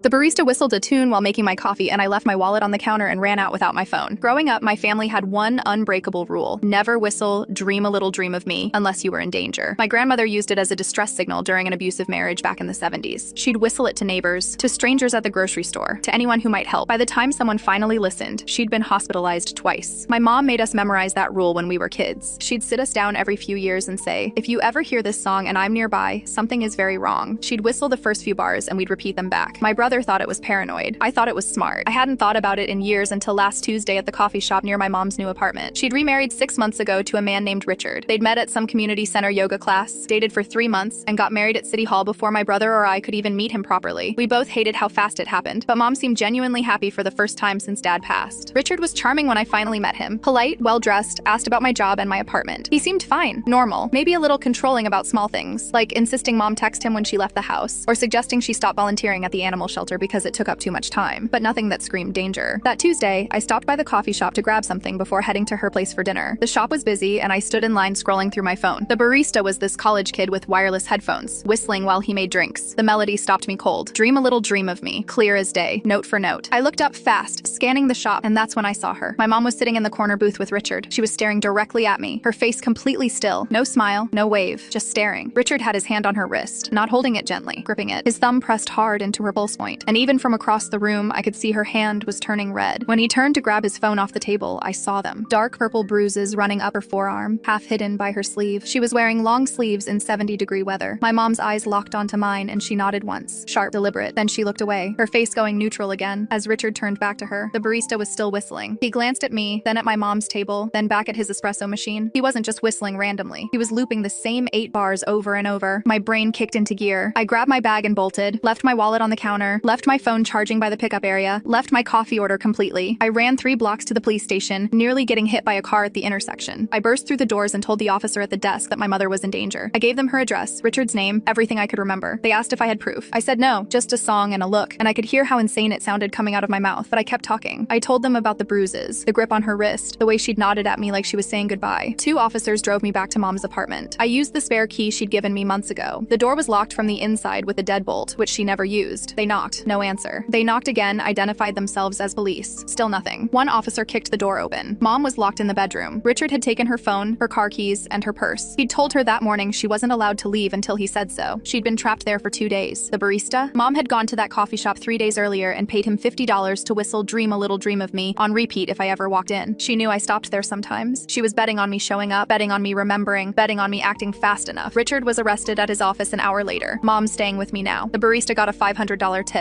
The barista whistled a tune while making my coffee, and I left my wallet on the counter and ran out without my phone. Growing up, my family had one unbreakable rule: never whistle "Dream a Little Dream of Me" unless you were in danger. My grandmother used it as a distress signal during an abusive marriage back in the 70s. She'd whistle it to neighbors, to strangers at the grocery store, to anyone who might help. By the time someone finally listened, she'd been hospitalized twice. My mom made us memorize that rule when we were kids. She'd sit us down every few years and say, "If you ever hear this song and I'm nearby, something is very wrong." She'd whistle the first few bars and we'd repeat them back. My brother thought it was paranoid. I thought it was smart. I hadn't thought about it in years until last Tuesday at the coffee shop near my mom's new apartment. She'd remarried 6 months ago to a man named Richard. They'd met at some community center yoga class, dated for 3 months, and got married at City Hall before my brother or I could even meet him properly. We both hated how fast it happened, but Mom seemed genuinely happy for the first time since Dad passed. Richard was charming when I finally met him. Polite, well-dressed, asked about my job and my apartment. He seemed fine, normal, maybe a little controlling about small things, like insisting Mom text him when she left the house, or suggesting she stop volunteering at the animal shelter because it took up too much time, but nothing that screamed danger. That Tuesday, I stopped by the coffee shop to grab something before heading to her place for dinner. The shop was busy, and I stood in line scrolling through my phone. The barista was this college kid with wireless headphones, whistling while he made drinks. The melody stopped me cold. "Dream a little dream of me," clear as day, note for note. I looked up fast, scanning the shop, and that's when I saw her. My mom was sitting in the corner booth with Richard. She was staring directly at me, her face completely still. No smile, no wave, just staring. Richard had his hand on her wrist, not holding it gently, gripping it. His thumb pressed hard into her pulse point, and even from across the room, I could see her hand was turning red. When he turned to grab his phone off the table, I saw them. Dark purple bruises running up her forearm, half hidden by her sleeve. She was wearing long sleeves in 70-degree weather. My mom's eyes locked onto mine, and she nodded once, sharp, deliberate. Then she looked away, her face going neutral again. As Richard turned back to her, the barista was still whistling. He glanced at me, then at my mom's table, then back at his espresso machine. He wasn't just whistling randomly. He was looping the same 8 bars over and over. My brain kicked into gear. I grabbed my bag and bolted, left my wallet on the counter, left my phone charging by the pickup area, left my coffee order completely. I ran 3 blocks to the police station, nearly getting hit by a car at the intersection. I burst through the doors and told the officer at the desk that my mother was in danger. I gave them her address, Richard's name, everything I could remember. They asked if I had proof. I said no, just a song and a look, and I could hear how insane it sounded coming out of my mouth, but I kept talking. I told them about the bruises, the grip on her wrist, the way she'd nodded at me like she was saying goodbye. 2 officers drove me back to Mom's apartment. I used the spare key she'd given me months ago. The door was locked from the inside with a deadbolt, which she never used. They knocked, no answer. They knocked again, identified themselves as police. Still nothing. 1 officer kicked the door open. Mom was locked in the bedroom. Richard had taken her phone, her car keys, and her purse. He'd told her that morning she wasn't allowed to leave until he said so. She'd been trapped there for 2 days. The barista? Mom had gone to that coffee shop 3 days earlier and paid him $50 to whistle "Dream a Little Dream of Me" on repeat if I ever walked in. She knew I stopped there sometimes. She was betting on me showing up, betting on me remembering, betting on me acting fast enough. Richard was arrested at his office an hour later. Mom's staying with me now. The barista got a $500 tip.